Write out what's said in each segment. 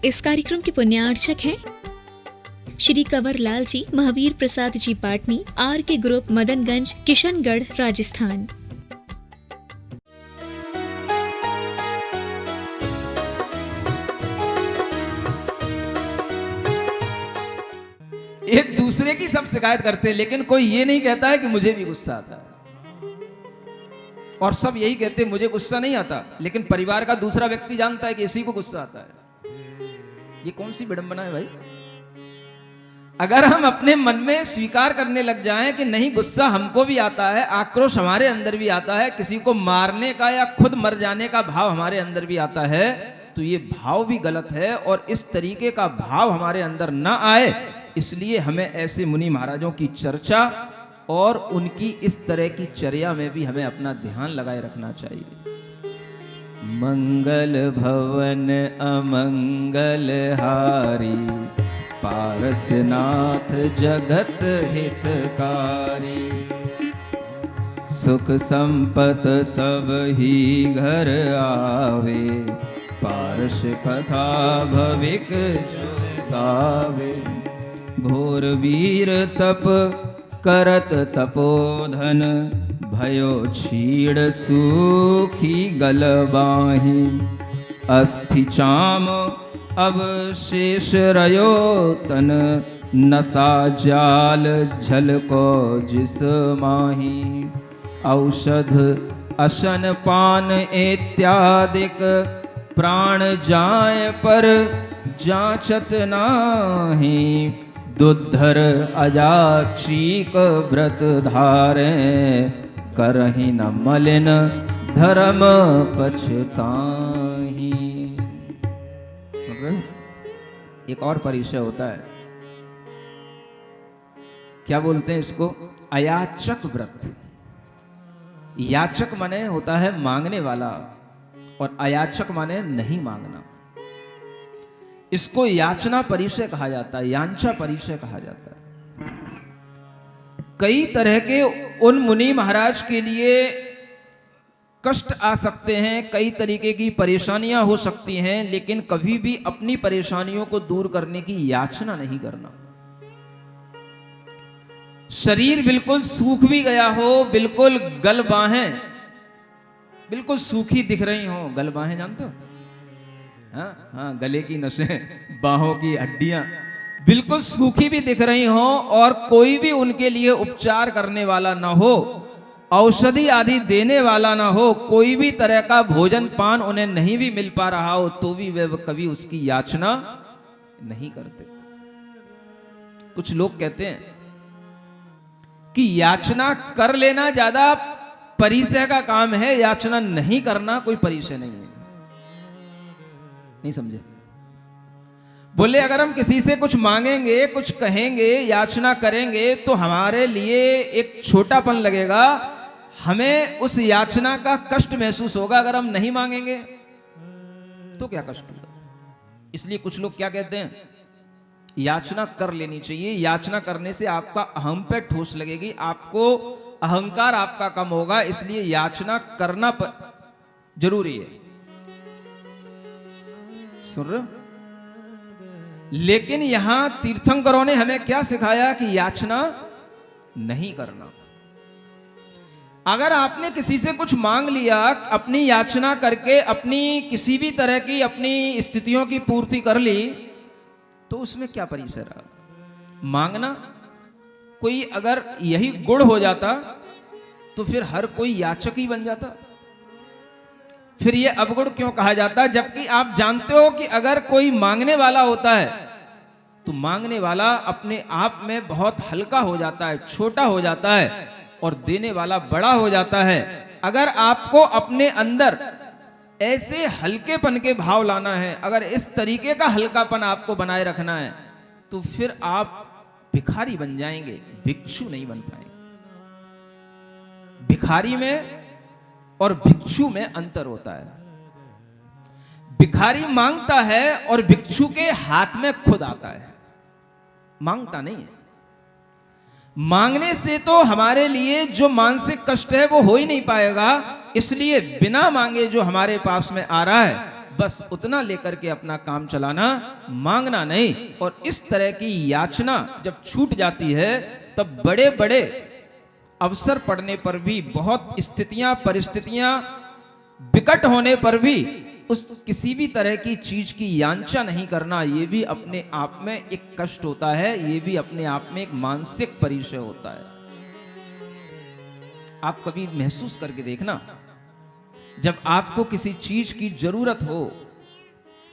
इस कार्यक्रम के पुण्यार्चक हैं श्री कंवर लाल जी, महावीर प्रसाद जी पाटनी, आर के ग्रुप, मदनगंज, किशनगढ़, राजस्थान। एक दूसरे की सब शिकायत करते हैं, लेकिन कोई ये नहीं कहता है कि मुझे भी गुस्सा आता है। और सब यही कहते हैं मुझे गुस्सा नहीं आता, लेकिन परिवार का दूसरा व्यक्ति जानता है कि इसी को गुस्सा आता है। ये कौन सी विडंबना है भाई? अगर हम अपने मन में स्वीकार करने लग जाएं कि नहीं, गुस्सा हमको भी आता है, आक्रोश हमारे अंदर भी आता है, किसी को मारने का या खुद मर जाने का भाव हमारे अंदर भी आता है, तो ये भाव भी गलत है। और इस तरीके का भाव हमारे अंदर ना आए, इसलिए हमें ऐसे मुनि महाराजों की चर्चा और उनकी इस तरह की चर्या में भी हमें अपना ध्यान लगाए रखना चाहिए। मंगल भवन अमंगल हारी, पारसनाथ जगत हितकारी। सुख संपत सब ही घर आवे, पारस कथा भविक जो गावे। घोर वीर तप करत तपोधन, भयो क्षीण सूखी गलबाही। अस्थि चाम अवशेष रयो तन, नसा जाल झलको जिस माही। औषध अशन पान इत्यादिक, प्राण जाए पर जांचत नाही। दुद्धर अजाक्षिक व्रत धारे, करहि न मलिन धर्म पछताही। एक और परिचय होता है, क्या बोलते हैं इसको? अयाचक व्रत। याचक माने होता है मांगने वाला, और अयाचक माने नहीं मांगना। इसको याचना परिचय कहा जाता है, यांचा परिचय कहा जाता है। कई तरह के उन मुनि महाराज के लिए कष्ट आ सकते हैं, कई तरीके की परेशानियां हो सकती हैं, लेकिन कभी भी अपनी परेशानियों को दूर करने की याचना नहीं करना। शरीर बिल्कुल सूख भी गया हो, बिल्कुल गलबाहें बिल्कुल सूखी दिख रही हो। गलबाहें जानते हो? हाँ, गले की नसें, बाहों की हड्डियां बिल्कुल सूखी भी दिख रही हो, और कोई भी उनके लिए उपचार करने वाला ना हो, औषधि आदि देने वाला ना हो, कोई भी तरह का भोजन पान उन्हें नहीं भी मिल पा रहा हो, तो भी वे कभी उसकी याचना नहीं करते। कुछ लोग कहते हैं कि याचना कर लेना ज्यादा परिचय का काम है, याचना नहीं करना कोई परिचय नहीं है। नहीं समझे? बोले अगर हम किसी से कुछ मांगेंगे, कुछ कहेंगे, याचना करेंगे, तो हमारे लिए एक छोटापन लगेगा, हमें उस याचना का कष्ट महसूस होगा। अगर हम नहीं मांगेंगे तो क्या कष्ट होगा? इसलिए कुछ लोग क्या कहते हैं, याचना कर लेनी चाहिए। याचना करने से आपका अहम पे ठोस लगेगी, आपको अहंकार आपका कम होगा, इसलिए याचना करना जरूरी है। सुन रहे हो? लेकिन यहां तीर्थंकरों ने हमें क्या सिखाया कि याचना नहीं करना। अगर आपने किसी से कुछ मांग लिया, अपनी याचना करके अपनी किसी भी तरह की अपनी स्थितियों की पूर्ति कर ली, तो उसमें क्या परिचय रहा? मांगना कोई अगर यही गुण हो जाता तो फिर हर कोई याचक ही बन जाता। फिर ये अवगुण क्यों कहा जाता? जबकि आप जानते हो कि अगर कोई मांगने वाला होता है तो मांगने वाला अपने आप में बहुत हल्का हो जाता है, छोटा हो जाता है, और देने वाला बड़ा हो जाता है। अगर आपको अपने अंदर ऐसे हल्केपन के भाव लाना है, अगर इस तरीके का हल्कापन आपको बनाए रखना है, तो फिर आप भिखारी बन जाएंगे, भिक्षु नहीं बन पाएंगे। भिखारी में और भिक्षु में अंतर होता है। भिखारी मांगता है और भिक्षु के हाथ में खुद आता है, मांगता नहीं है। मांगने से तो हमारे लिए जो मानसिक कष्ट है वो हो ही नहीं पाएगा, इसलिए बिना मांगे जो हमारे पास में आ रहा है बस उतना लेकर के अपना काम चलाना, मांगना नहीं। और इस तरह की याचना जब छूट जाती है तब बड़े बड़े अवसर पड़ने पर भी, बहुत स्थितियां परिस्थितियां विकट होने पर भी उस किसी भी तरह की चीज की याचना नहीं करना, ये भी अपने आप में एक कष्ट होता है, ये भी अपने आप में एक मानसिक परिचय होता है। आप कभी महसूस करके देखना, जब आपको किसी चीज की जरूरत हो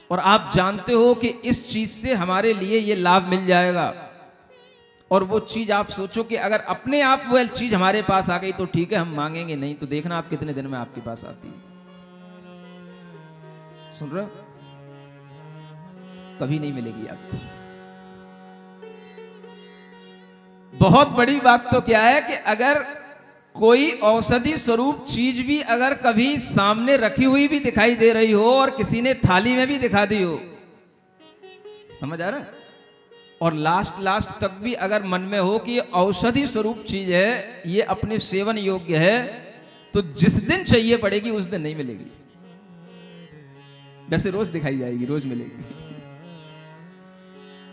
और आप जानते हो कि इस चीज से हमारे लिए ये लाभ मिल जाएगा, और वो चीज आप सोचो कि अगर अपने आप वो चीज हमारे पास आ गई तो ठीक है, हम मांगेंगे नहीं, तो देखना आप कितने दिन में आपके पास आती है। सुन रहे हो? कभी नहीं मिलेगी आपको। बहुत बड़ी बात तो क्या है कि अगर कोई औषधि स्वरूप चीज भी अगर कभी सामने रखी हुई भी दिखाई दे रही हो और किसी ने थाली में भी दिखा दी हो, समझ आ रहा है, और लास्ट तक भी अगर मन में हो कि ये औषधि स्वरूप चीज है, ये अपने सेवन योग्य है, तो जिस दिन चाहिए पड़ेगी उस दिन नहीं मिलेगी। वैसे रोज दिखाई जाएगी, रोज मिलेगी।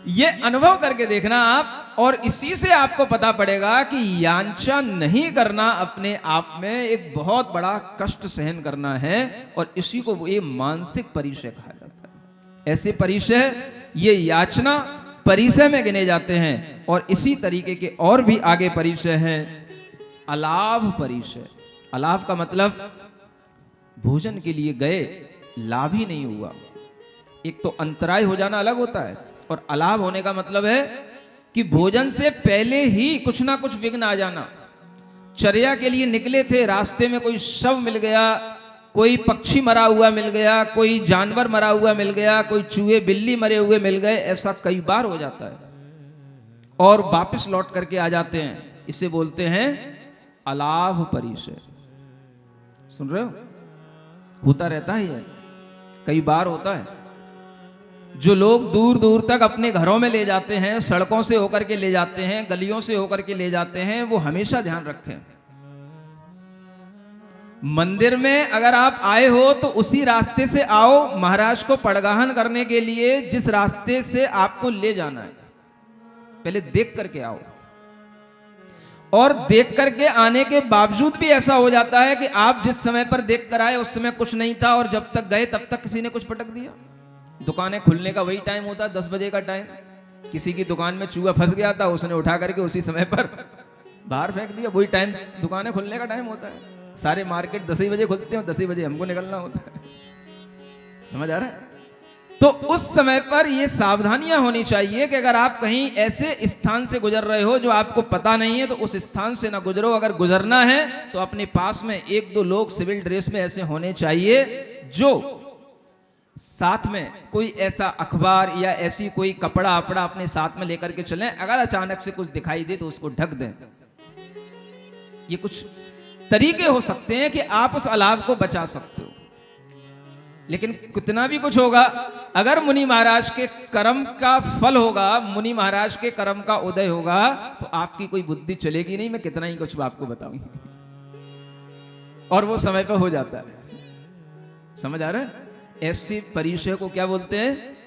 ये अनुभव करके देखना आप, और इसी से आपको पता पड़ेगा कि याचना नहीं करना अपने आप में एक बहुत बड़ा कष्ट सहन करना है, और इसी को ये मानसिक परिचय कहा जाता है। ऐसे परिचय ये याचना परिचय में गिने जाते हैं। और इसी तरीके के और भी आगे परिचय हैं। अलाभ परिचय। अलाभ का मतलब भोजन के लिए गए, लाभ ही नहीं हुआ। एक तो अंतराय हो जाना अलग होता है, और अलाभ होने का मतलब है कि भोजन से पहले ही कुछ ना कुछ विघ्न आ जाना। चर्या के लिए निकले थे, रास्ते में कोई शव मिल गया, कोई पक्षी मरा हुआ मिल गया, कोई जानवर मरा हुआ मिल गया, कोई चूहे बिल्ली मरे हुए मिल गए, ऐसा कई बार हो जाता है, और वापस लौट करके आ जाते हैं। इसे बोलते हैं अलाभ परिचय। सुन रहे हो? होता रहता है, ये कई बार होता है। जो लोग दूर दूर तक अपने घरों में ले जाते हैं, सड़कों से होकर के ले जाते हैं, गलियों से होकर के ले जाते हैं, वो हमेशा ध्यान रखें, मंदिर में अगर आप आए हो तो उसी रास्ते से आओ। महाराज को पड़गाहन करने के लिए जिस रास्ते से आपको ले जाना है, पहले देख करके आओ। और देख करके आने के बावजूद भी ऐसा हो जाता है कि आप जिस समय पर देख कर आए उस समय कुछ नहीं था, और जब तक गए तब तक किसी ने कुछ पटक दिया। दुकानें खुलने का वही टाइम होता है, 10 बजे का टाइम। किसी की दुकान में चूहा फंस गया था, उसने उठा करके उसी समय पर बाहर फेंक दिया। वही टाइम दुकानें खुलने का टाइम होता है। सारे मार्केट 10 ही बजे खुलते हैं, 10 ही बजे हमको निकलना होता है। समझ आ रहा है? तो उस समय पर ये सावधानियां होनी चाहिए कि अगर आप कहीं ऐसे स्थान से गुजर रहे हो जो आपको पता नहीं है, तो उस स्थान से ना गुजरो। अगर गुजरना है तो अपने पास में 1-2 लोग सिविल ड्रेस में ऐसे होने चाहिए जो साथ में कोई ऐसा अखबार या ऐसी कोई कपड़ा अपड़ा अपने साथ में लेकर के चलें। अगर अचानक से कुछ दिखाई दे तो उसको ढक दें। ये कुछ तरीके हो सकते हैं कि आप उस अलाभ को बचा सकते हो। लेकिन कितना भी कुछ होगा, अगर मुनि महाराज के कर्म का फल होगा, मुनि महाराज के कर्म का उदय होगा, तो आपकी कोई बुद्धि चलेगी नहीं। मैं कितना ही कुछ आपको बताऊं, और वो समय पर हो जाता है। समझ आ रहा है? ऐसे परिचय को क्या बोलते हैं?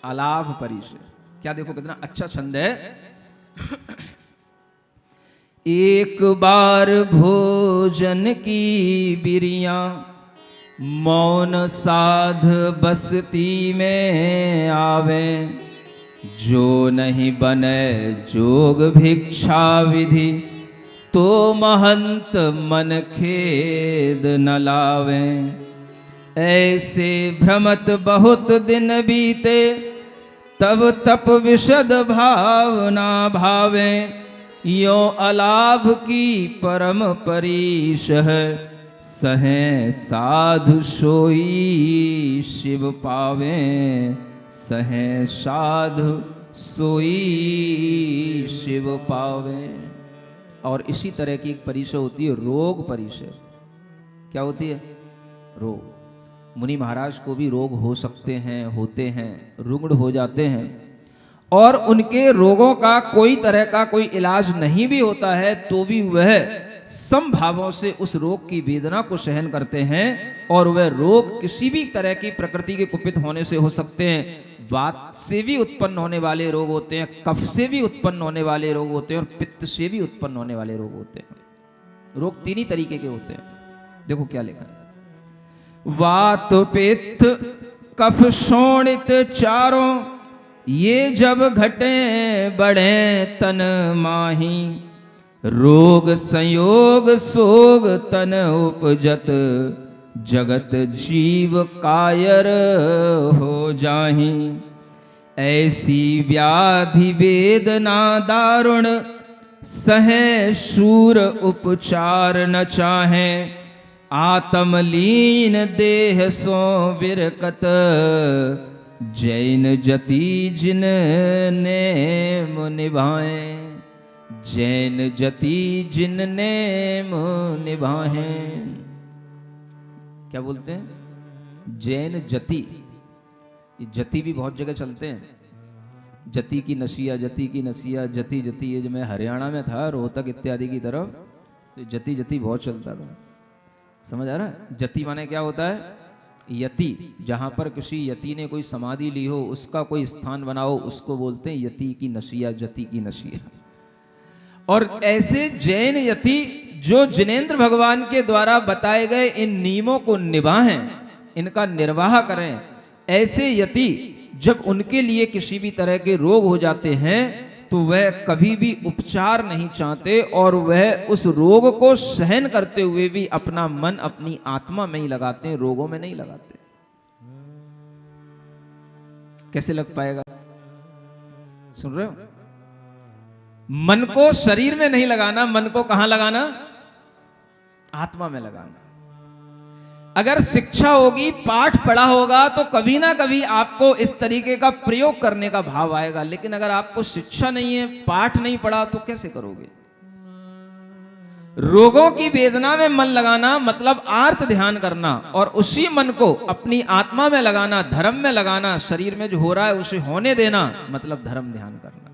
अलाभ परिचय। क्या देखो कितना अच्छा छंद है। एक बार भोजन की बिरिया, मौन साध बसती में आवे, जो नहीं बने जोग भिक्षा विधि, तो महंत मन खेद न लावे। ऐसे भ्रमत बहुत दिन बीते, तब तप विशद भावना भावे। यो अलाभ की परम परीश है, सहे साधु सोई शिव पावे। सहे साधु सोई शिव पावे। और इसी तरह की एक परिचय होती है रोग परिचय। क्या होती है? रोग। मुनि महाराज को भी रोग हो सकते हैं, होते हैं, रुग्ण हो जाते हैं, और उनके रोगों का कोई तरह का कोई इलाज नहीं भी होता है, तो भी वह समभावों से उस रोग की वेदना को सहन करते हैं। और वह रोग किसी भी तरह की प्रकृति के कुपित होने से हो सकते हैं। वात से भी उत्पन्न होने वाले रोग होते हैं, कफ से भी उत्पन्न होने वाले रोग होते हैं, और पित्त से भी उत्पन्न होने वाले रोग होते हैं। रोग तीन ही तरीके के होते हैं। देखो क्या लिखा है, वात पित्त कफ शोणित चारों, ये जब घटे बढ़े तन माही, रोग संयोग सोग तन उपजत, जगत जीव कायर हो जाहि। ऐसी व्याधि वेदना दारुण, सहे शूर उपचार न चाहे, आत्मलीन देह सो विरकत, जैन जति जिन नेम निभाए, जैन जति जिन नेम निभाए। क्या बोलते हैं, जैन जति। ये जति भी बहुत जगह चलते हैं, जति की नशिया, जति की नशिया, जति जति। ये जो मैं हरियाणा में था रोहतक इत्यादि की तरफ, तो जति जति बहुत चलता था। समझ आ रहा है? जति माने क्या होता है, यति। जहां पर किसी यति ने कोई समाधि ली हो, उसका कोई स्थान बना हो, उसको बोलते हैं यति की नशिया, जति की नशिया। और ऐसे जैन यति जो जिनेंद्र भगवान के द्वारा बताए गए इन नियमों को निभाएं, इनका निर्वाह करें, ऐसे यति जब उनके लिए किसी भी तरह के रोग हो जाते हैं तो वह कभी भी उपचार नहीं चाहते, और वह उस रोग को सहन करते हुए भी अपना मन अपनी आत्मा में ही लगाते हैं, रोगों में नहीं लगाते। कैसे लग पाएगा? सुन रहे हो? मन को शरीर में नहीं लगाना, मन को कहां लगाना? आत्मा में लगाना। अगर शिक्षा होगी, पाठ पढ़ा होगा, तो कभी ना कभी आपको इस तरीके का प्रयोग करने का भाव आएगा। लेकिन अगर आपको शिक्षा नहीं है, पाठ नहीं पढ़ा, तो कैसे करोगे? रोगों की वेदना में मन लगाना मतलब आर्त ध्यान करना, और उसी मन को अपनी आत्मा में लगाना, धर्म में लगाना। शरीर में जो हो रहा है उसे होने देना मतलब धर्म ध्यान करना,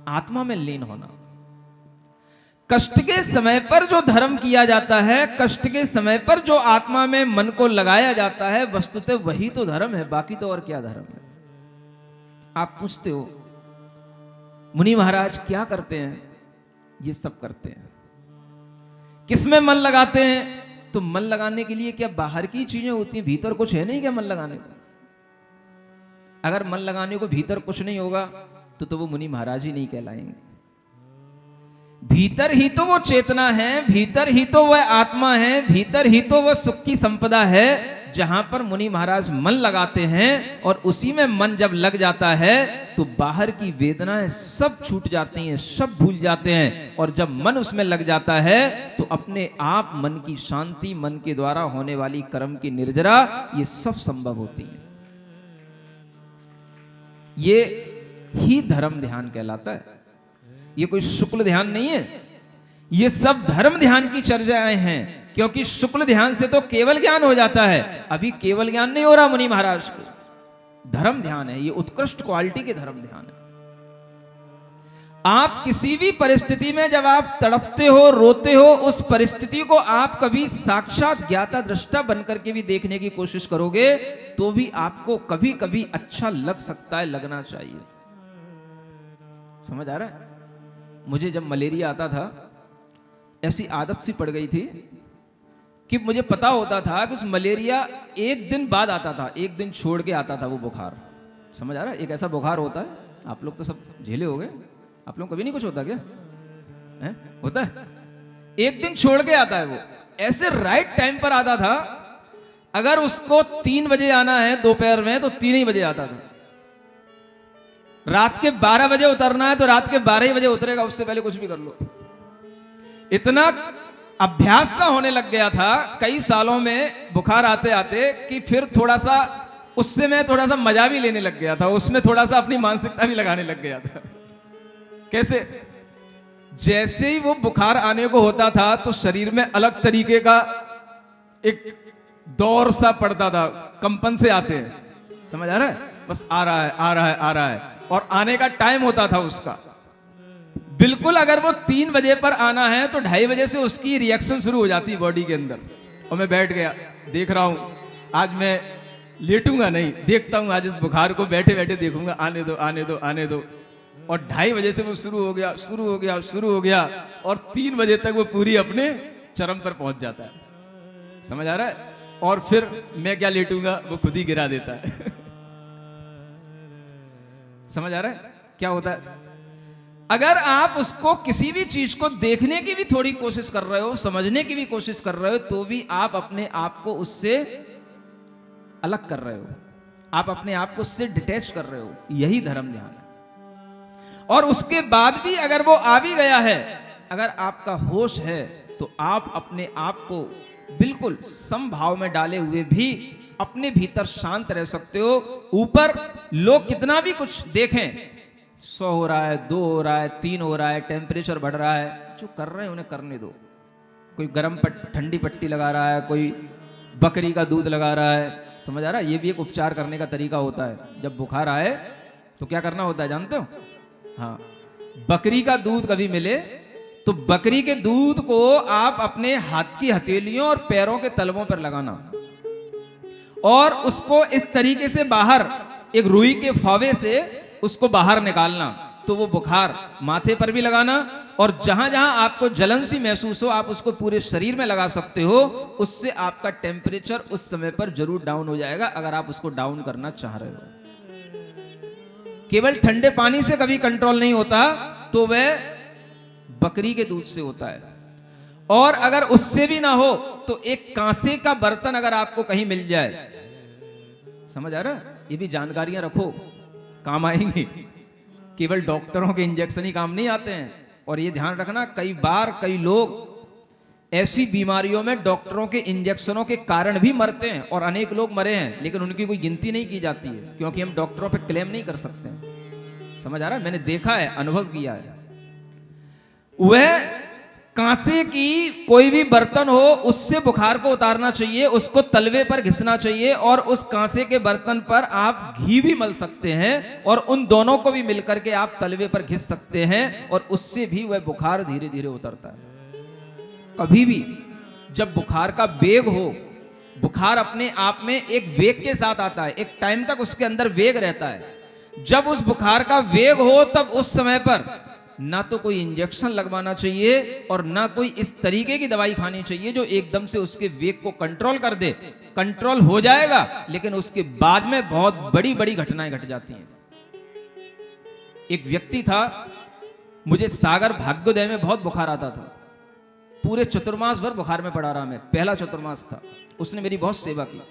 आत्मा में लीन होना। कष्ट के समय पर जो धर्म किया जाता है, कष्ट के समय पर जो आत्मा में मन को लगाया जाता है, वस्तुतः वही तो धर्म है, बाकी तो और क्या धर्म है? आप पूछते हो मुनि महाराज क्या करते हैं? ये सब करते हैं। किसमें मन लगाते हैं? तो मन लगाने के लिए क्या बाहर की चीजें होती हैं? भीतर कुछ है नहीं क्या मन लगाने को? अगर मन लगाने को भीतर कुछ नहीं होगा तो वो मुनि महाराज ही नहीं कहलाएंगे। भीतर ही तो वो चेतना है, भीतर ही तो वह आत्मा है, भीतर ही तो वह सुख की संपदा है, जहां पर मुनि महाराज मन लगाते हैं। और उसी में मन जब लग जाता है तो बाहर की वेदनाएं सब छूट जाती हैं, सब भूल जाते हैं। और जब मन उसमें लग जाता है तो अपने आप मन की शांति, मन के द्वारा होने वाली कर्म की निर्जरा, ये सब संभव होती है। ये ही धर्म ध्यान कहलाता है। ये कोई शुक्ल ध्यान नहीं है, ये सब धर्म ध्यान की चर्चाएं हैं। क्योंकि शुक्ल ध्यान से तो केवल ज्ञान हो जाता है, अभी केवल ज्ञान नहीं हो रहा मुनि महाराज को, धर्म ध्यान है। ये उत्कृष्ट क्वालिटी के धर्म ध्यान है। आप किसी भी परिस्थिति में जब आप तड़पते हो, रोते हो, उस परिस्थिति को आप कभी साक्षात ज्ञाता दृष्टा बनकर के भी देखने की कोशिश करोगे तो भी आपको कभी कभी अच्छा लग सकता है, लगना चाहिए। समझ आ रहा है? मुझे जब मलेरिया आता था, ऐसी आदत सी पड़ गई थी कि मुझे पता होता था कि उस मलेरिया एक दिन बाद आता था, एक दिन छोड़ के आता था वो बुखार। समझ आ रहा है? एक ऐसा बुखार होता है, आप लोग तो सब झेले हो गए, आप लोग कभी नहीं कुछ होता क्या है? होता है, एक दिन छोड़ के आता है वो, ऐसे राइट टाइम पर आता था। अगर उसको 3 बजे आना है दोपहर में तो 3 ही बजे आता था। रात के 12 बजे उतरना है तो रात के 12 ही बजे उतरेगा, उससे पहले कुछ भी कर लो। इतना अभ्यास सा होने लग गया था कई सालों में बुखार आते आते कि फिर थोड़ा सा उससे मैं थोड़ा सा मजा भी लेने लग गया था, उसमें थोड़ा सा अपनी मानसिकता भी लगाने लग गया था। कैसे? जैसे ही वो बुखार आने को होता था तो शरीर में अलग तरीके का एक दौर सा पड़ता था, कंपन से आते हैं। समझ आ रहा है? बस आ रहा है, आ रहा है, आ रहा है, और आने का टाइम होता था उसका। बिल्कुल अगर वो 3 बजे पर आना है तो 2:30 बजे से उसकी रिएक्शन शुरू हो जाती है बॉडी के अंदर। और मैं बैठ गया, देख रहा हूं, आज मैं लेटूंगा नहीं, देखता हूं आज इस बुखार को, बैठे बैठे देखूंगा, आने दो आने दो आने दो। और 2:30 बजे से वो शुरू हो गया शुरू हो गया शुरू हो गया, और 3 बजे तक वो पूरी अपने चरम पर पहुंच जाता है। समझ आ रहा है? और फिर मैं क्या लेटूंगा, वो खुद ही गिरा देता है। समझ आ रहा है क्या होता है? अगर आप उसको किसी भी चीज को देखने की भी थोड़ी कोशिश कर रहे हो, समझने की भी कोशिश कर रहे हो, तो भी आप अपने आप को उससे अलग कर रहे हो, आप अपने आप को उससे डिटैच कर रहे हो। यही धर्म ध्यान है। और उसके बाद भी अगर वो आ भी गया है, अगर आपका होश है, तो आप अपने आप को बिल्कुल समभाव में डाले हुए भी अपने भीतर शांत रह सकते हो। ऊपर लोग कितना भी कुछ देखें, 100 हो रहा है, 2 हो रहा है, 3 हो रहा है, टेम्परेचर बढ़ रहा है, जो कर रहे हैं उन्हें करने दो। कोई गर्म ठंडी पट्टी लगा रहा है, कोई बकरी का दूध लगा रहा है। समझ आ रहा है? ये भी एक उपचार करने का तरीका होता है। जब बुखार आए तो क्या करना होता है जानते हो? हाँ, बकरी का दूध कभी मिले तो बकरी के दूध को आप अपने हाथ की हथेलियों और पैरों के तलवों पर लगाना, और उसको इस तरीके से बाहर एक रुई के फावे से उसको बाहर निकालना। तो वो बुखार माथे पर भी लगाना, और जहां जहां आपको जलन सी महसूस हो, आप उसको पूरे शरीर में लगा सकते हो। उससे आपका टेम्परेचर उस समय पर जरूर डाउन हो जाएगा, अगर आप उसको डाउन करना चाह रहे हो। केवल ठंडे पानी से कभी कंट्रोल नहीं होता, तो वह बकरी के दूध से होता है। और अगर उससे भी ना हो तो एक कांसे का बर्तन अगर आपको कहीं मिल जाए, समझ आ रहा है? ये भी जानकारियां रखो, काम आएंगी। केवल डॉक्टरों के इंजेक्शन ही काम नहीं आते हैं। और ये ध्यान रखना, कई बार कई लोग ऐसी बीमारियों में डॉक्टरों के इंजेक्शनों के कारण भी मरते हैं, और अनेक लोग मरे हैं, लेकिन उनकी कोई गिनती नहीं की जाती है, क्योंकि हम डॉक्टरों पर क्लेम नहीं कर सकते हैं। समझ आ रहा है? मैंने देखा है, अनुभव किया है। वह कांसे की कोई भी बर्तन हो, उससे बुखार को उतारना चाहिए, उसको तलवे पर घिसना चाहिए, और उस कांसे के बर्तन पर आप घी भी मल सकते हैं, और उन दोनों को भी मिलकर के आप तलवे पर घिस सकते हैं, और उससे भी वह बुखार धीरे धीरे उतरता है। कभी भी जब बुखार का वेग हो, बुखार अपने आप में एक वेग के साथ आता है, एक टाइम तक उसके अंदर वेग रहता है। जब उस बुखार का वेग हो, तब उस समय पर ना तो कोई इंजेक्शन लगवाना चाहिए, और ना कोई इस तरीके की दवाई खानी चाहिए जो एकदम से उसके वेग को कंट्रोल कर दे। कंट्रोल हो जाएगा, लेकिन उसके बाद में बहुत बड़ी बड़ी घटनाएं घट जाती हैं। एक व्यक्ति था, मुझे सागर भाग्योदय में बहुत बुखार आता था, पूरे चतुर्मास भर बुखार में पड़ा रहा मैं, पहला चतुर्मास था। उसने मेरी बहुत सेवा की,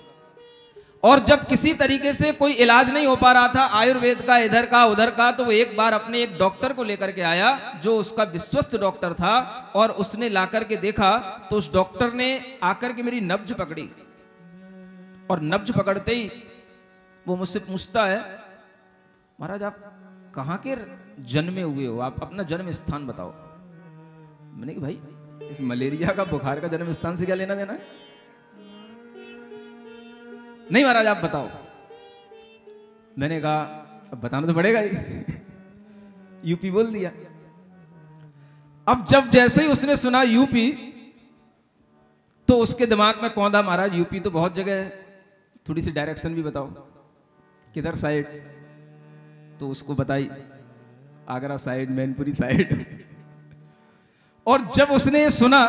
और जब किसी तरीके से कोई इलाज नहीं हो पा रहा था, आयुर्वेद का, इधर का उधर का, तो वो एक बार अपने एक डॉक्टर को लेकर के आया, जो उसका विश्वस्त डॉक्टर था। और उसने लाकर के देखा, तो उस डॉक्टर ने आकर के मेरी नब्ज पकड़ी, और नब्ज पकड़ते ही वो मुझसे पूछता है, महाराज आप कहाँ के जन्मे हुए हो, आप अपना जन्म स्थान बताओ। मैंने कहा भाई, इस मलेरिया का बुखार का जन्म स्थान से क्या लेना देना है? नहीं महाराज आप बताओ। मैंने कहा अब बताना तो पड़ेगा ही। यूपी बोल दिया। अब जब जैसे ही उसने सुना यूपी, तो उसके दिमाग में कौन था, महाराज यूपी तो बहुत जगह है, थोड़ी सी डायरेक्शन भी बताओ, किधर साइड? तो उसको बताई, आगरा साइड, मैनपुरी साइड। और जब उसने ये सुना,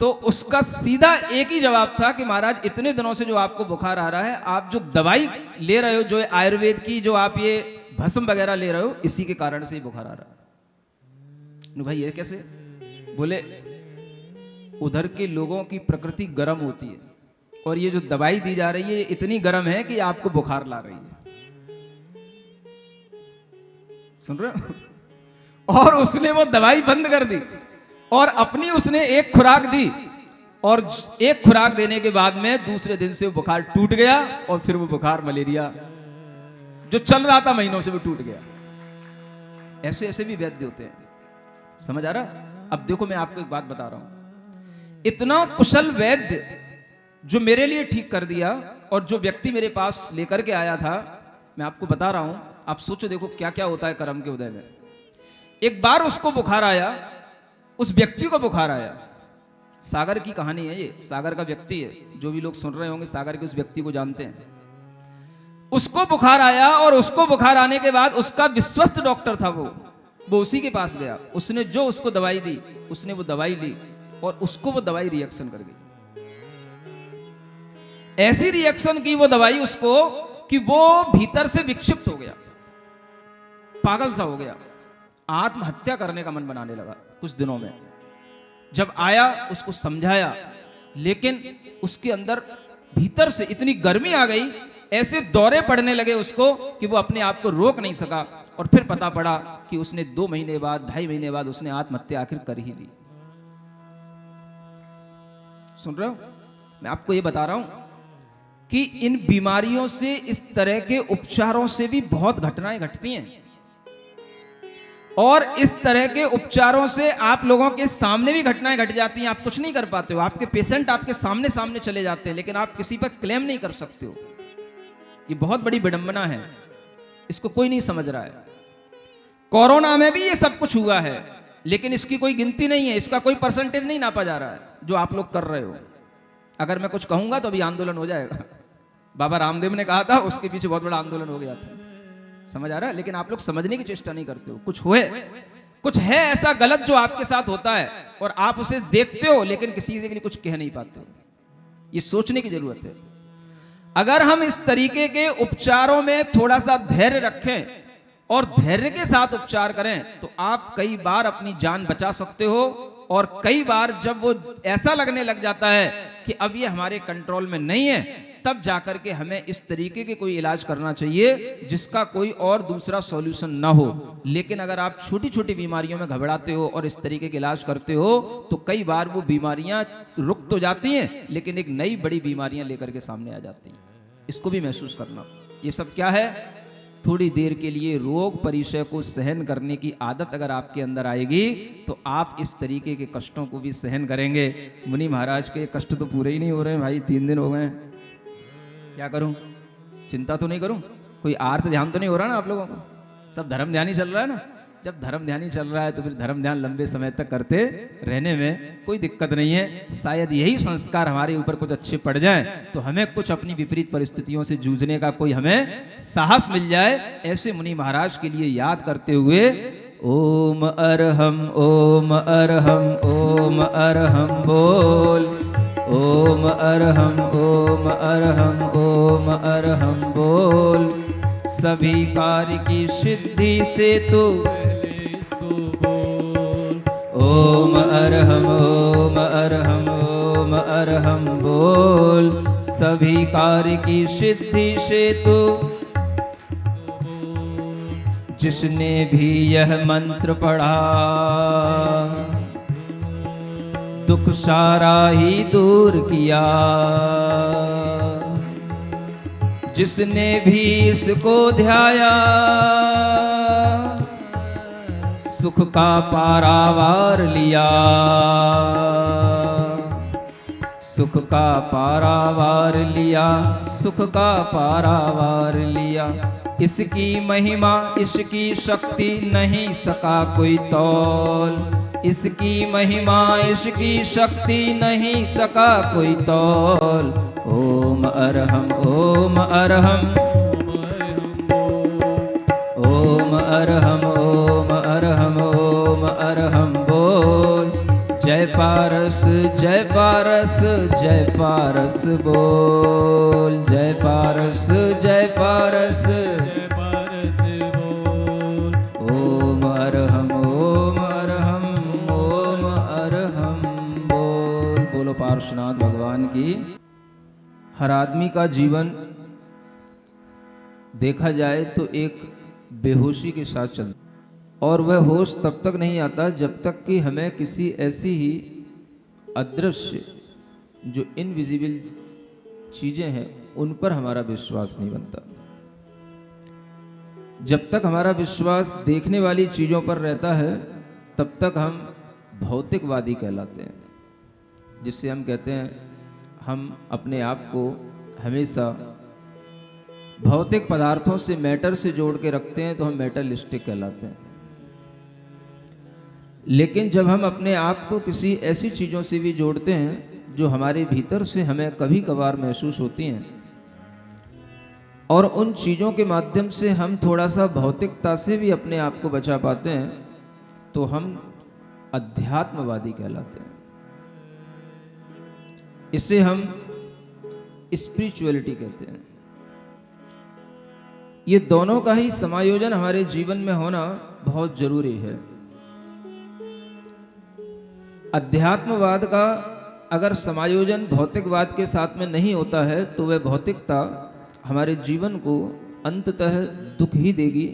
तो उसका सीधा एक ही जवाब था कि महाराज इतने दिनों से जो आपको बुखार आ रहा है, आप जो दवाई ले रहे हो, जो आयुर्वेद की, जो आप ये भस्म वगैरह ले रहे हो, इसी के कारण से ही बुखार आ रहा है। भाई ये कैसे? बोले उधर के लोगों की प्रकृति गर्म होती है, और ये जो दवाई दी जा रही है ये इतनी गर्म है कि आपको बुखार ला रही है। सुन रहे हो? और उसने वो दवाई बंद कर दी, और अपनी उसने एक खुराक दी, और एक खुराक देने के बाद में दूसरे दिन से वो बुखार टूट गया, और फिर वो बुखार मलेरिया जो चल रहा था महीनों से, वो टूट गया। ऐसे ऐसे भी वैद्य होते हैं। समझ आ रहा? अब देखो, मैं आपको एक बात बता रहा हूं, इतना कुशल वैद्य जो मेरे लिए ठीक कर दिया, और जो व्यक्ति मेरे पास लेकर के आया था, मैं आपको बता रहा हूं, आप सोचो, देखो क्या क्या होता है कर्म के उदय में। एक बार उसको बुखार आया, उस व्यक्ति को बुखार आया। सागर की कहानी है ये, सागर का व्यक्ति है, जो भी लोग सुन रहे होंगे सागर के उस व्यक्ति को जानते हैं। उसको बुखार आया और उसको बुखार आने के बाद उसका विश्वस्त डॉक्टर था वो उसी के पास गया। उसने जो उसको दवाई दी, उसने वो दवाई ली और उसको वो दवाई रिएक्शन कर गई। ऐसी रिएक्शन की वो दवाई उसको कि वो भीतर से विक्षिप्त हो गया, पागल सा हो गया, आत्महत्या करने का मन बनाने लगा कुछ दिनों में। जब आया उसको समझाया, लेकिन उसके अंदर भीतर से इतनी गर्मी आ गई, ऐसे दौरे पड़ने लगे उसको कि वो अपने आप को रोक नहीं सका। और फिर पता पड़ा कि उसने 2 महीने बाद, 2.5 महीने बाद उसने आत्महत्या आखिर कर ही ली। सुन रहे हो? मैं आपको ये बता रहा हूं कि इन बीमारियों से, इस तरह के उपचारों से भी बहुत घटनाएं घटती हैं। और इस तरह के उपचारों से आप लोगों के सामने भी घटनाएं घट जाती हैं। आप कुछ नहीं कर पाते हो, आपके पेशेंट आपके सामने सामने चले जाते हैं, लेकिन आप किसी पर क्लेम नहीं कर सकते हो। ये बहुत बड़ी विडंबना है, इसको कोई नहीं समझ रहा है। कोरोना में भी ये सब कुछ हुआ है, लेकिन इसकी कोई गिनती नहीं है, इसका कोई परसेंटेज नहीं नापा जा रहा है जो आप लोग कर रहे हो। अगर मैं कुछ कहूंगा तो अभी आंदोलन हो जाएगा। बाबा रामदेव ने कहा था, उसके पीछे बहुत बड़ा आंदोलन हो गया था। समझ आ रहा है? लेकिन आप लोग समझने की चेष्टा नहीं करते हो। कुछ है ऐसा गलत जो आपके साथ होता है और आप उसे देखते हो, लेकिन किसी के लिए कुछ कह नहीं पाते हो। ये सोचने की जरूरत है। अगर हम इस तरीके के उपचारों में थोड़ा सा धैर्य रखें और धैर्य के साथ उपचार करें तो आप कई बार अपनी जान बचा सकते हो। और कई बार जब वो ऐसा लगने लग जाता है कि अब ये हमारे कंट्रोल में नहीं है, तब जाकर के हमें इस तरीके के कोई इलाज करना चाहिए जिसका कोई और दूसरा सॉल्यूशन ना हो। लेकिन अगर आप छोटी छोटी बीमारियों में घबराते हो और इस तरीके के इलाज करते हो तो कई बार वो बीमारियां रुक तो जाती हैं, लेकिन एक नई बड़ी बीमारियां लेकर के सामने आ जाती हैं। इसको भी महसूस करना। ये सब क्या है? थोड़ी देर के लिए रोग परिचय को सहन करने की आदत अगर आपके अंदर आएगी तो आप इस तरीके के कष्टों को भी सहन करेंगे। मुनि महाराज के कष्ट तो पूरे ही नहीं हो रहे हैं भाई, 3 दिन हो गए। क्या करूं? चिंता तो नहीं करूं? कोई आर्त ध्यान तो नहीं हो रहा ना आप लोगों को? सब धर्म ध्यान ही चल रहा है ना? जब धर्म ध्यान ही चल रहा है तो फिर धर्म ध्यान लंबे समय तक करते रहने में कोई दिक्कत नहीं है। शायद यही संस्कार हमारे ऊपर कुछ अच्छे पड़ जाए तो हमें कुछ अपनी विपरीत परिस्थितियों से जूझने का कोई हमें साहस मिल जाए। ऐसे मुनि महाराज के लिए याद करते हुए ओम अरहम ओम अरहम ओम अरहम बोल, ओम अरहम ओम अरहम ओम अरहम बोल। सभी कार्य की सिद्धि से तो ओम अरहम ओम अरहम ओम अरहम बोल। सभी कार्य की सिद्धि से तो जिसने भी यह मंत्र पढ़ा दुख सारा ही दूर किया। जिसने भी इसको ध्याया सुख का पारावार लिया, सुख का पारावार लिया, सुख का पारावार लिया। इसकी महिमा इसकी शक्ति नहीं सका कोई तौल, इसकी महिमा इसकी शक्ति नहीं सका कोई तौल। ओम अरहम ओम अरहम ओम अरहम ओम अरहम ओम अरहम बोल। जय पारस जय पारस जय पारस बोल, जय पारस जय पारस जय पारस बोल। ओम अरहम ओम अरहम ओम अरहम बोल। बोलो पार्श्वनाथ भगवान की। हर आदमी का जीवन देखा जाए तो एक बेहोशी के साथ चलता, और वह होश तब तक नहीं आता जब तक कि हमें किसी ऐसी ही अदृश्य जो इनविजिबल चीज़ें हैं उन पर हमारा विश्वास नहीं बनता। जब तक हमारा विश्वास देखने वाली चीज़ों पर रहता है तब तक हम भौतिकवादी कहलाते हैं, जिससे हम कहते हैं हम अपने आप को हमेशा भौतिक पदार्थों से, मैटर से जोड़ के रखते हैं तो हम मेटलिस्टिक कहलाते हैं। लेकिन जब हम अपने आप को किसी ऐसी चीज़ों से भी जोड़ते हैं जो हमारे भीतर से हमें कभी कभार महसूस होती हैं, और उन चीज़ों के माध्यम से हम थोड़ा सा भौतिकता से भी अपने आप को बचा पाते हैं, तो हम अध्यात्मवादी कहलाते हैं। इसे हम स्पिरिचुअलिटी कहते हैं। ये दोनों का ही समायोजन हमारे जीवन में होना बहुत जरूरी है। अध्यात्मवाद का अगर समायोजन भौतिकवाद के साथ में नहीं होता है तो वह भौतिकता हमारे जीवन को अंततः दुख ही देगी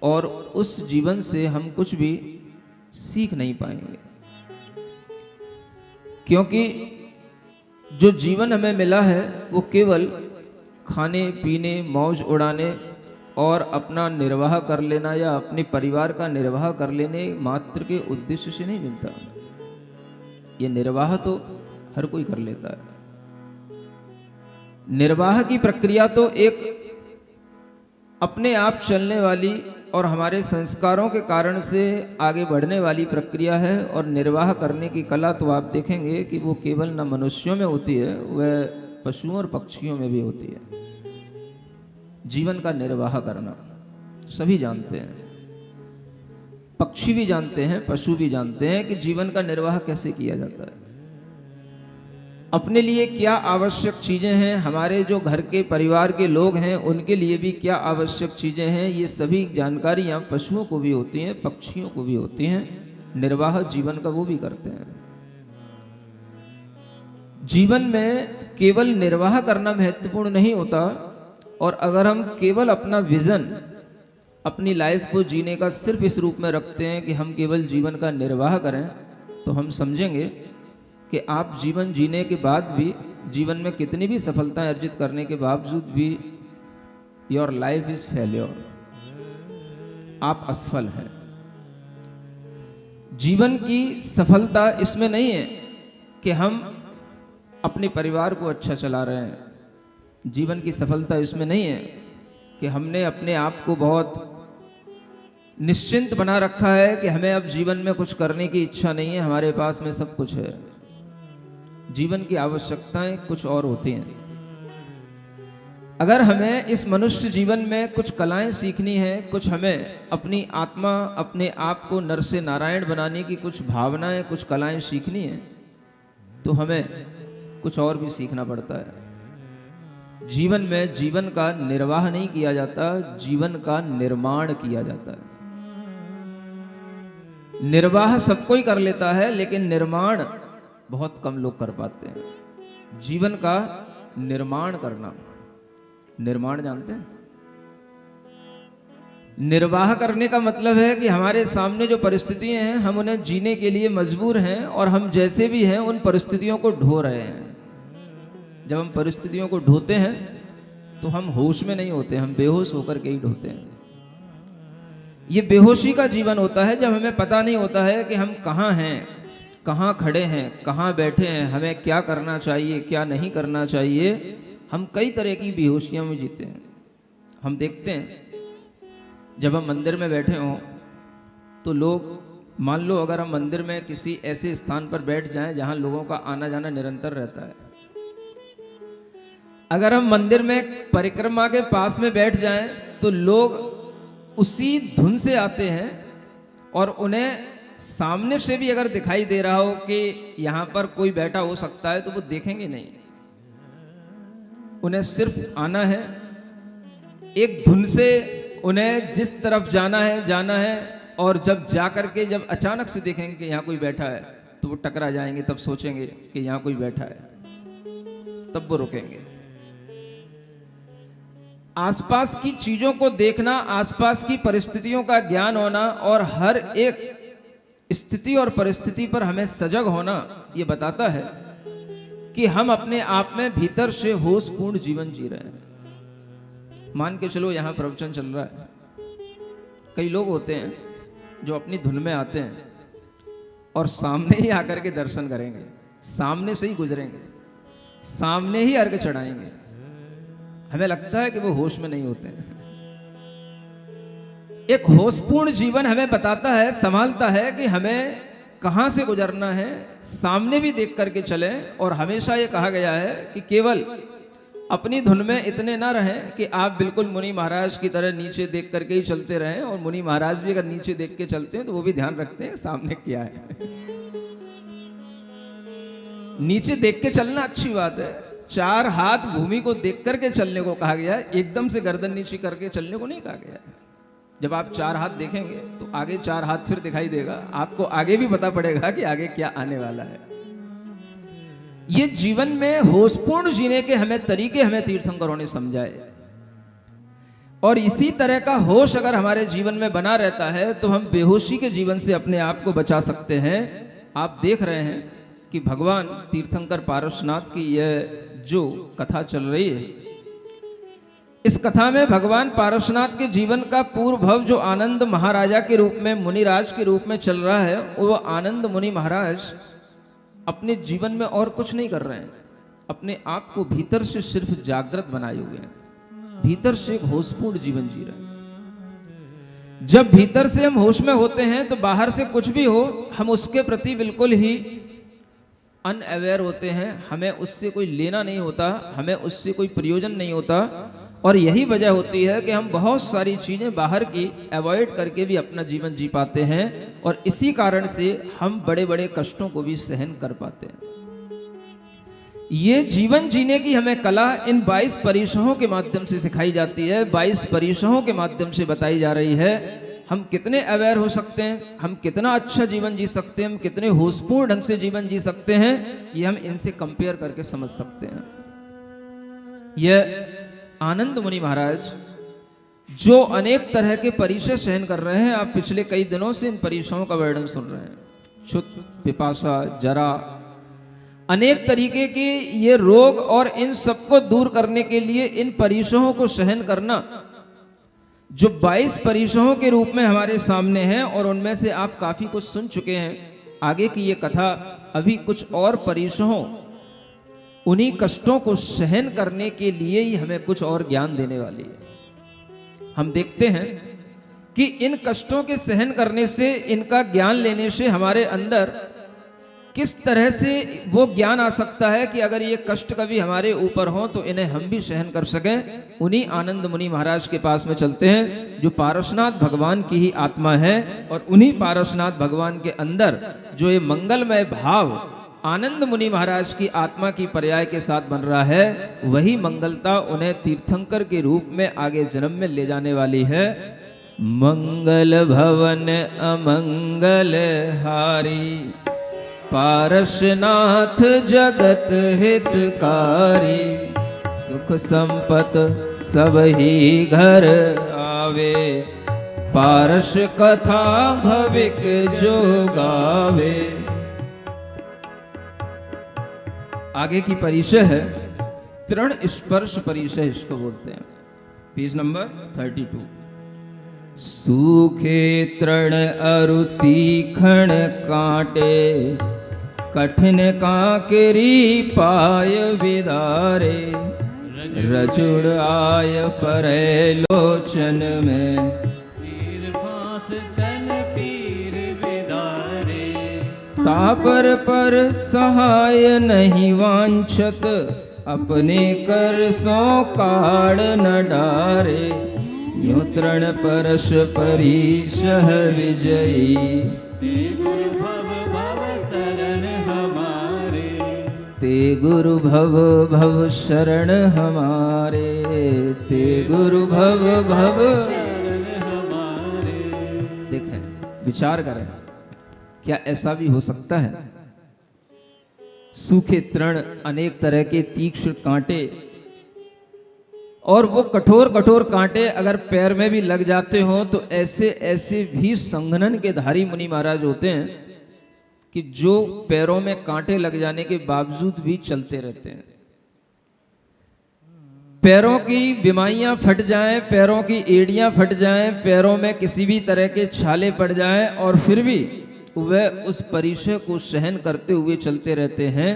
और उस जीवन से हम कुछ भी सीख नहीं पाएंगे। क्योंकि जो जीवन हमें मिला है वो केवल खाने पीने, मौज उड़ाने और अपना निर्वाह कर लेना या अपने परिवार का निर्वाह कर लेने मात्र के उद्देश्य से नहीं मिलता। ये निर्वाह तो हर कोई कर लेता है। निर्वाह की प्रक्रिया तो एक अपने आप चलने वाली और हमारे संस्कारों के कारण से आगे बढ़ने वाली प्रक्रिया है। और निर्वाह करने की कला तो आप देखेंगे कि वो केवल न मनुष्यों में होती है, वह पशुओं और पक्षियों में भी होती है। जीवन का निर्वाह करना सभी जानते हैं, पक्षी भी जानते हैं, पशु भी जानते हैं कि जीवन का निर्वाह कैसे किया जाता है। अपने लिए क्या आवश्यक चीज़ें हैं, हमारे जो घर के परिवार के लोग हैं उनके लिए भी क्या आवश्यक चीज़ें हैं, ये सभी जानकारियाँ पशुओं को भी होती हैं, पक्षियों को भी होती हैं। निर्वाह जीवन का वो भी करते हैं। जीवन में केवल निर्वाह करना महत्वपूर्ण नहीं होता, और अगर हम केवल अपना विजन, अपनी लाइफ को जीने का सिर्फ इस रूप में रखते हैं कि हम केवल जीवन का निर्वाह करें, तो हम समझेंगे कि आप जीवन जीने के बाद भी, जीवन में कितनी भी सफलताएं अर्जित करने के बावजूद भी, योर लाइफ इज फेल्योर, आप असफल हैं। जीवन की सफलता इसमें नहीं है कि हम अपने परिवार को अच्छा चला रहे हैं। जीवन की सफलता इसमें नहीं है कि हमने अपने आप को बहुत निश्चिंत बना रखा है कि हमें अब जीवन में कुछ करने की इच्छा नहीं है, हमारे पास में सब कुछ है। जीवन की आवश्यकताएं कुछ और होती हैं। अगर हमें इस मनुष्य जीवन में कुछ कलाएं सीखनी है, कुछ हमें अपनी आत्मा, अपने आप को नर से नारायण बनाने की कुछ भावनाएं, कुछ कलाएं सीखनी है, तो हमें कुछ और भी सीखना पड़ता है। जीवन में जीवन का निर्वाह नहीं किया जाता, जीवन का निर्माण किया जाता है। निर्वाह सब कोई कर लेता है, लेकिन निर्माण बहुत कम लोग कर पाते हैं। जीवन का निर्माण करना, निर्माण जानते हैं? निर्वाह करने का मतलब है कि हमारे सामने जो परिस्थितियां हैं हम उन्हें जीने के लिए मजबूर हैं, और हम जैसे भी हैं उन परिस्थितियों को ढो रहे हैं। जब हम परिस्थितियों को ढोते हैं तो हम होश में नहीं होते, हम बेहोश होकर के ही ढोते हैं। ये बेहोशी का जीवन होता है जब हमें पता नहीं होता है कि हम कहाँ हैं, कहाँ खड़े हैं, कहाँ बैठे हैं, हमें क्या करना चाहिए, क्या नहीं करना चाहिए। हम कई तरह की बेहोशियों में जीते हैं। हम देखते हैं जब हम मंदिर में बैठे हों तो लोग, मान लो अगर हम मंदिर में किसी ऐसे स्थान पर बैठ जाएं जहां लोगों का आना जाना निरंतर रहता है, अगर हम मंदिर में परिक्रमा के पास में बैठ जाएं तो लोग उसी धुन से आते हैं, और उन्हें सामने से भी अगर दिखाई दे रहा हो कि यहां पर कोई बैठा हो सकता है तो वो देखेंगे नहीं। उन्हें सिर्फ आना है, एक धुन से उन्हें जिस तरफ जाना है, और जब जा करके जब अचानक से देखेंगे कि यहाँ कोई बैठा है तो वो टकरा जाएंगे, तब सोचेंगे कि यहाँ कोई बैठा है, तब वो रुकेंगे। आसपास की चीजों को देखना, आसपास की परिस्थितियों का ज्ञान होना और हर एक स्थिति और परिस्थिति पर हमें सजग होना, ये बताता है कि हम अपने आप में भीतर से होशपूर्ण जीवन जी रहे हैं। मान के चलो यहां प्रवचन चल रहा है, कई लोग होते हैं जो अपनी धुन में आते हैं और सामने ही आकर के दर्शन करेंगे, सामने से ही गुजरेंगे, सामने ही अर्घ चढ़ाएंगे। हमें लगता है कि वो होश में नहीं होते हैं। एक होशपूर्ण जीवन हमें बताता है, संभालता है कि हमें कहाँ से गुजरना है, सामने भी देख करके चलें। और हमेशा ये कहा गया है कि केवल अपनी धुन में इतने ना रहें कि आप बिल्कुल मुनि महाराज की तरह नीचे देख करके ही चलते रहें। और मुनि महाराज भी अगर नीचे देख के चलते हैं तो वो भी ध्यान रखते हैं सामने क्या है। नीचे देख के चलना अच्छी बात है, 4 हाथ भूमि को देख करके चलने को कहा गया है, एकदम से गर्दन नीचे करके चलने को नहीं कहा गया है। जब आप 4 हाथ देखेंगे तो आगे 4 हाथ फिर दिखाई देगा, आपको आगे भी पता पड़ेगा कि आगे क्या आने वाला है। ये जीवन में होशपूर्ण जीने के हमें तरीके हमें तीर्थंकरों ने समझाए। और इसी तरह का होश अगर हमारे जीवन में बना रहता है तो हम बेहोशी के जीवन से अपने आप को बचा सकते हैं। आप देख रहे हैं कि भगवान तीर्थंकर पारसनाथ की यह जो कथा चल रही है, इस कथा में भगवान पारसनाथ के जीवन का पूर्व भव जो आनंद महाराजा के रूप में, मुनिराज के रूप में चल रहा है, वो आनंद मुनि महाराज अपने जीवन में और कुछ नहीं कर रहे हैं, अपने आप को भीतर से सिर्फ जागृत बनाए हुए हैं, भीतर से एक होशपूर्ण जीवन जी रहे हैं। जब भीतर से हम होश में होते हैं तो बाहर से कुछ भी हो हम उसके प्रति बिल्कुल ही अनअवेयर होते हैं, हमें उससे कोई लेना नहीं होता, हमें उससे कोई प्रयोजन नहीं होता। और यही वजह होती है कि हम बहुत सारी चीजें बाहर की अवॉइड करके भी अपना जीवन जी पाते हैं, और इसी कारण से हम बड़े बड़े कष्टों को भी सहन कर पाते हैं। ये जीवन जीने की हमें कला इन 22 परिसहों के माध्यम से सिखाई जाती है, 22 परिसहों के माध्यम से बताई जा रही है। हम कितने अवेयर हो सकते हैं, हम कितना अच्छा जीवन जी सकते हैं, हम कितने होशपूर्ण ढंग से जीवन जी सकते हैं, ये हम इनसे कंपेयर करके समझ सकते हैं। यह आनंद मुनि महाराज जो अनेक तरह के परिचय सहन कर रहे हैं, आप पिछले कई दिनों से इन परिचयों का वर्णन सुन रहे हैं। क्षुत, पिपासा, जरा, अनेक तरीके के ये रोग, और इन सबको दूर करने के लिए इन परिचयों को सहन करना, जो 22 परिचयों के रूप में हमारे सामने हैं, और उनमें से आप काफी कुछ सुन चुके हैं। आगे की ये कथा अभी कुछ और परिचयों, उन्हीं कष्टों को सहन करने के लिए ही हमें कुछ और ज्ञान देने वाली है। हम देखते हैं कि इन कष्टों के सहन करने से, इनका ज्ञान लेने से हमारे अंदर किस तरह से वो ज्ञान आ सकता है कि अगर ये कष्ट कभी हमारे ऊपर हो तो इन्हें हम भी सहन कर सकें। उन्हीं आनंद मुनि महाराज के पास में चलते हैं, जो पारसनाथ भगवान की ही आत्मा है, और उन्हीं पारसनाथ भगवान के अंदर जो ये मंगलमय भाव आनंद मुनि महाराज की आत्मा की पर्याय के साथ बन रहा है, वही मंगलता उन्हें तीर्थंकर के रूप में आगे जन्म में ले जाने वाली है। मंगल भवन अमंगल हारी, पारसनाथ जगत हितकारी, सुख संपत सब ही घर आवे, पारस कथा भविक जो गावे। आगे की परिचय है तृण स्पर्श परिचय, इसको बोलते हैं, पेज नंबर 32। सूखे तृण अरु तीखण कांटे, कठिन कांकरी पाय विदारे, रजुड़ आय परै लोचन में, पीर फांस तन पीर विदारे, तापर पर सहाय नहीं वांछत, अपने कर सो काढ़ न डारे, यूं तृण परश परिशह विजयी, ते गुरु भव भव शरण हमारे, ते गुरु भव भव शरण हमारे, ते गुरु भव भव शरण हमारे। देखें, विचार करें, क्या ऐसा भी हो सकता है? सूखे तृण, अनेक तरह के तीक्ष्ण कांटे, और वो कठोर कठोर कांटे अगर पैर में भी लग जाते हो तो ऐसे ऐसे भी संघनन के धारी मुनि महाराज होते हैं कि जो पैरों में कांटे लग जाने के बावजूद भी चलते रहते हैं। पैरों की बिमारियां फट जाएं, पैरों की एड़ियां फट जाएं, पैरों में किसी भी तरह के छाले पड़ जाएं, और फिर भी वह उस परिचय को सहन करते हुए चलते रहते हैं।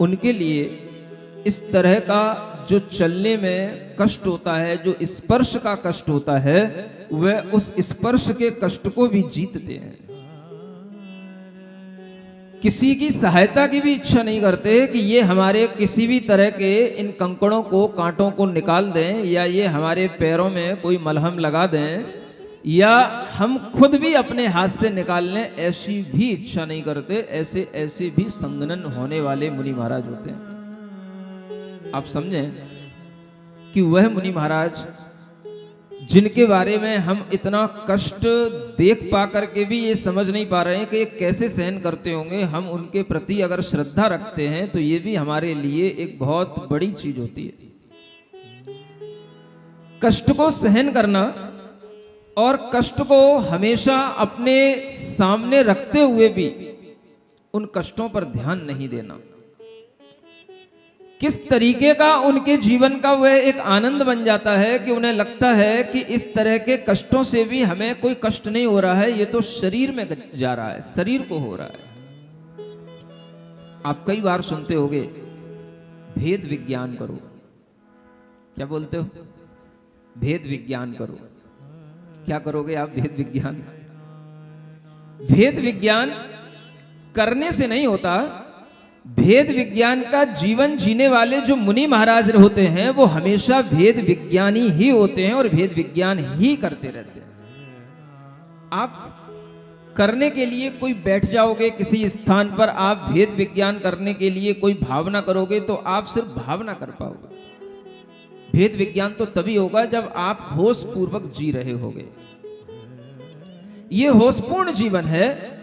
उनके लिए इस तरह का जो चलने में कष्ट होता है, जो स्पर्श का कष्ट होता है, वह उस स्पर्श के कष्ट को भी जीतते हैं। किसी की सहायता की भी इच्छा नहीं करते कि ये हमारे किसी भी तरह के इन कंकड़ों को, कांटों को निकाल दें, या ये हमारे पैरों में कोई मलहम लगा दें, या हम खुद भी अपने हाथ से निकाल लें, ऐसी भी इच्छा नहीं करते। ऐसे भी संगनन होने वाले मुनि महाराज होते हैं। आप समझें कि वह मुनि महाराज जिनके बारे में हम इतना कष्ट देख पा करके भी ये समझ नहीं पा रहे हैं कि ये कैसे सहन करते होंगे, हम उनके प्रति अगर श्रद्धा रखते हैं तो ये भी हमारे लिए एक बहुत बड़ी चीज होती है। कष्ट को सहन करना और कष्ट को हमेशा अपने सामने रखते हुए भी उन कष्टों पर ध्यान नहीं देना, किस तरीके का उनके जीवन का वह एक आनंद बन जाता है कि उन्हें लगता है कि इस तरह के कष्टों से भी हमें कोई कष्ट नहीं हो रहा है, ये तो शरीर में जा रहा है, शरीर को हो रहा है। आप कई बार सुनते होंगे भेद विज्ञान करो। क्या बोलते हो? भेद विज्ञान करो। क्या करोगे आप? भेद विज्ञान। भेद विज्ञान करने से नहीं होता। भेद विज्ञान का जीवन जीने वाले जो मुनि महाराज होते हैं वो हमेशा भेद विज्ञानी ही होते हैं और भेद विज्ञान ही करते रहते हैं। आप करने के लिए कोई बैठ जाओगे किसी स्थान पर, आप भेद विज्ञान करने के लिए कोई भावना करोगे तो आप सिर्फ भावना कर पाओगे। भेद विज्ञान तो तभी होगा जब आप होश पूर्वक जी रहे होगे। ये होशपूर्ण जीवन है।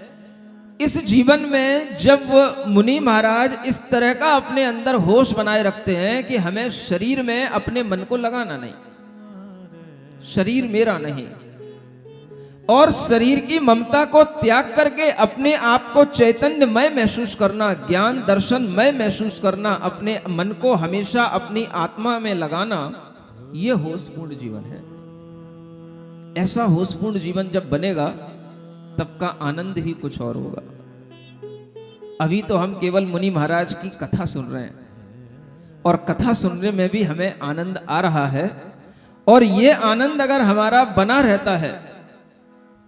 इस जीवन में जब मुनि महाराज इस तरह का अपने अंदर होश बनाए रखते हैं कि हमें शरीर में अपने मन को लगाना नहीं, शरीर मेरा नहीं, और शरीर की ममता को त्याग करके अपने आप को चैतन्यमय महसूस करना, ज्ञान दर्शनमय महसूस करना, अपने मन को हमेशा अपनी आत्मा में लगाना, यह होशपूर्ण जीवन है। ऐसा होशपूर्ण जीवन जब बनेगा तब का आनंद ही कुछ और होगा। अभी तो हम केवल मुनि महाराज की कथा सुन रहे हैं और कथा सुनने में भी हमें आनंद आ रहा है, और ये आनंद अगर हमारा बना रहता है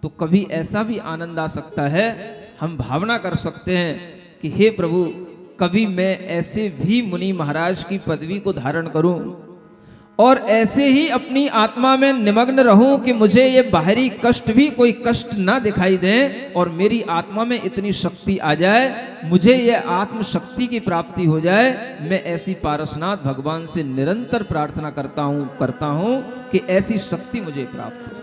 तो कभी ऐसा भी आनंद आ सकता है, हम भावना कर सकते हैं कि हे प्रभु, कभी मैं ऐसे भी मुनि महाराज की पदवी को धारण करूं और ऐसे ही अपनी आत्मा में निमग्न रहूं कि मुझे ये बाहरी कष्ट भी कोई कष्ट ना दिखाई दें और मेरी आत्मा में इतनी शक्ति आ जाए, मुझे ये आत्म शक्ति की प्राप्ति हो जाए। मैं ऐसी पारसनाथ भगवान से निरंतर प्रार्थना करता हूं कि ऐसी शक्ति मुझे प्राप्त हो।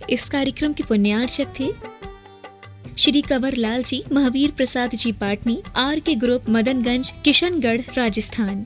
इस कार्यक्रम के पुण्यार्चक थे श्री कंवर लाल जी, महावीर प्रसाद जी पाटनी, आर के ग्रुप, मदनगंज, किशनगढ़, राजस्थान।